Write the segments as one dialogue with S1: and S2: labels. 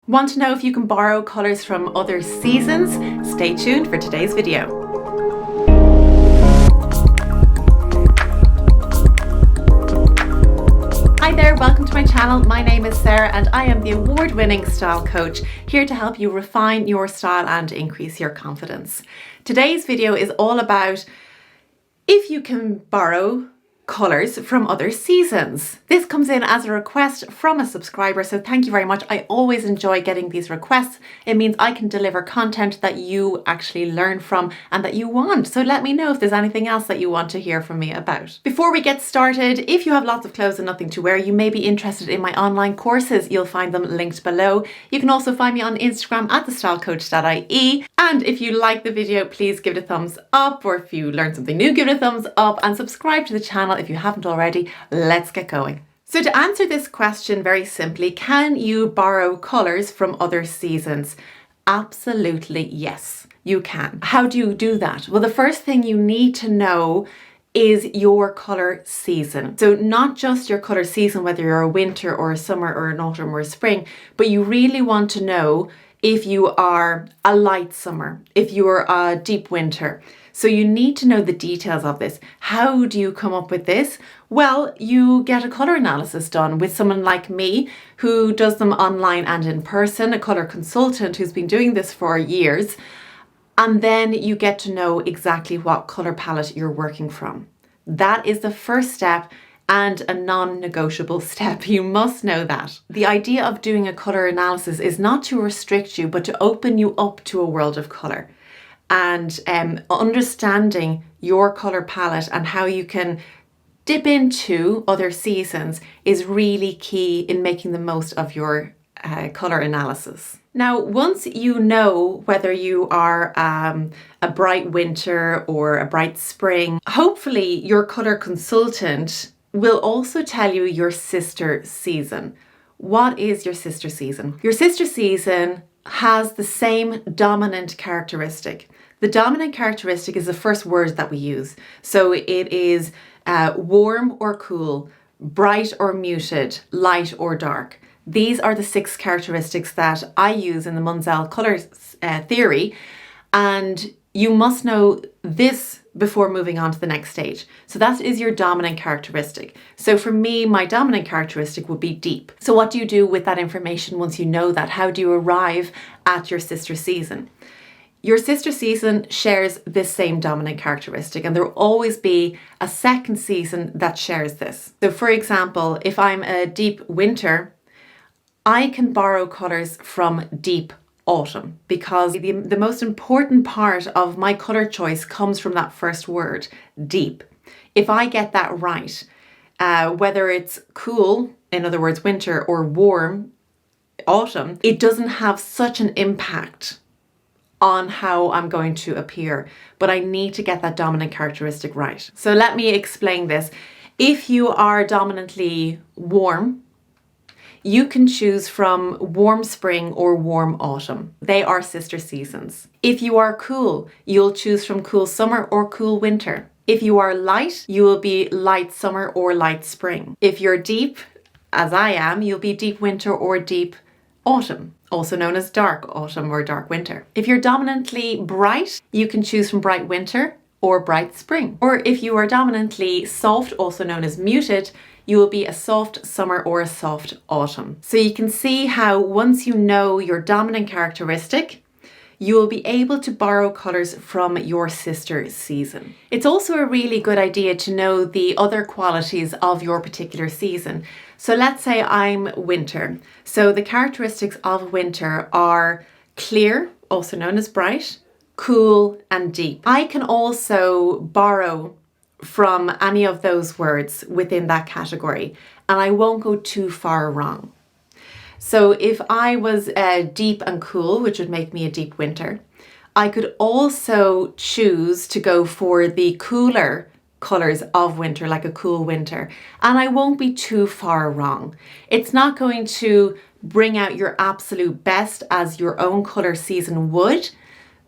S1: Want to know if you can borrow colours from other seasons? Stay tuned for today's video. Hi there, welcome to my channel. My name is Sarah and I am the award-winning style coach here to help you refine your style and increase your confidence. Today's video is all about if you can borrow colours from other seasons. This comes in as a request from a subscriber, so thank you very much. I always enjoy getting these requests. It means I can deliver content that you actually learn from and that you want. So let me know if there's anything else that you want to hear from me about. Before we get started, if you have lots of clothes and nothing to wear, you may be interested in my online courses. You'll find them linked below. You can also find me on Instagram at thestylecoach.ie. And if you like the video, please give it a thumbs up, or if you learned something new, give it a thumbs up and subscribe to the channel if you haven't already. Let's get going. So to answer this question very simply, can you borrow colours from other seasons? Absolutely yes, you can. How do you do that? Well, the first thing you need to know is your colour season. So not just your colour season, whether you're a winter or a summer or an autumn or a spring, but you really want to know if you are a light summer, if you're a deep winter. So you need to know the details of this. How do you come up with this? Well, you get a colour analysis done with someone like me who does them online and in person, a colour consultant who's been doing this for years. And then you get to know exactly what colour palette you're working from. That is the first step and a non-negotiable step. You must know that. The idea of doing a colour analysis is not to restrict you, but to open you up to a world of colour. And understanding your colour palette and how you can dip into other seasons is really key in making the most of your colour analysis. Now, once you know whether you are a bright winter or a bright spring, hopefully your colour consultant will also tell you your sister season. What is your sister season? Your sister season has the same dominant characteristic. The dominant characteristic is the first word that we use. So it is warm or cool, bright or muted, light or dark. These are the 6 characteristics that I use in the Munsell colour theory, and you must know this before moving on to the next stage. So that is your dominant characteristic. So for me, my dominant characteristic would be deep. So what do you do with that information once you know that? How do you arrive at your sister season? Your sister season shares this same dominant characteristic, and there will always be a second season that shares this. So for example, if I'm a deep winter, I can borrow colours from deep autumn, because the most important part of my colour choice comes from that first word, deep. If I get that right, whether it's cool, in other words winter, or warm, autumn, it doesn't have such an impact on how I'm going to appear, but I need to get that dominant characteristic right. So let me explain this. If you are dominantly warm, you can choose from warm spring or warm autumn. They are sister seasons. If you are cool, you'll choose from cool summer or cool winter. If you are light, you will be light summer or light spring. If you're deep, as I am, you'll be deep winter or deep autumn, also known as dark autumn or dark winter. If you're dominantly bright, you can choose from bright winter or bright spring. Or if you are dominantly soft, also known as muted, you will be a soft summer or a soft autumn. So you can see how once you know your dominant characteristic, you will be able to borrow colours from your sister season. It's also a really good idea to know the other qualities of your particular season. So let's say I'm winter. So the characteristics of winter are clear, also known as bright, cool and deep. I can also borrow from any of those words within that category, and I won't go too far wrong. So if I was deep and cool, which would make me a deep winter, I could also choose to go for the cooler colours of winter, like a cool winter, and I won't be too far wrong. It's not going to bring out your absolute best as your own colour season would,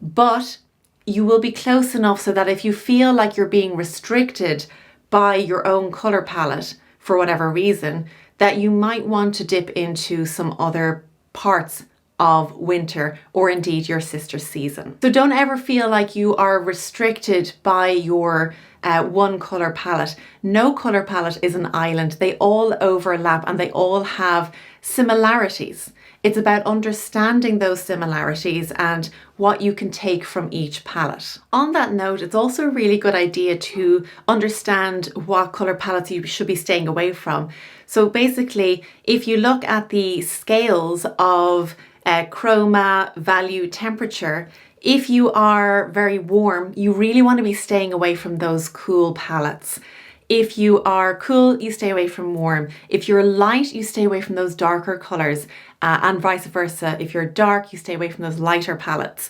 S1: but you will be close enough so that if you feel like you're being restricted by your own colour palette for whatever reason, that you might want to dip into some other parts of winter or indeed your sister season. So don't ever feel like you are restricted by your one colour palette. No colour palette is an island. They all overlap and they all have similarities. It's about understanding those similarities and what you can take from each palette. On that note, it's also a really good idea to understand what colour palettes you should be staying away from. So basically, if you look at the scales of chroma, value, temperature, if you are very warm, you really want to be staying away from those cool palettes. If you are cool, you stay away from warm. If you're light, you stay away from those darker colours, and vice versa. If you're dark, you stay away from those lighter palettes.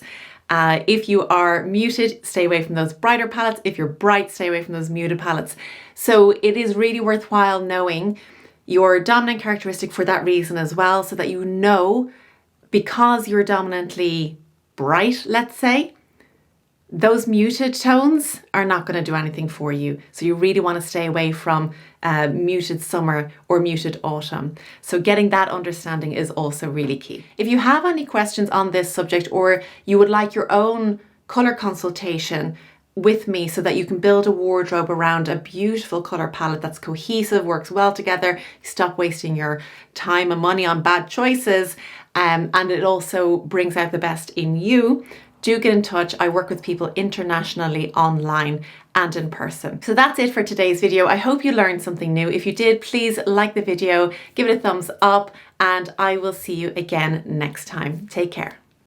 S1: If you are muted, stay away from those brighter palettes. If you're bright, stay away from those muted palettes. So it is really worthwhile knowing your dominant characteristic for that reason as well, so that you know, because you're dominantly bright, let's say, those muted tones are not going to do anything for you. So you really want to stay away from muted summer or muted autumn. So getting that understanding is also really key. If you have any questions on this subject, or you would like your own colour consultation with me so that you can build a wardrobe around a beautiful colour palette that's cohesive, works well together, stop wasting your time and money on bad choices, and it also brings out the best in you, do get in touch. I work with people internationally, online and in person. So that's it for today's video. I hope you learned something new. If you did, please like the video, give it a thumbs up, and I will see you again next time. Take care.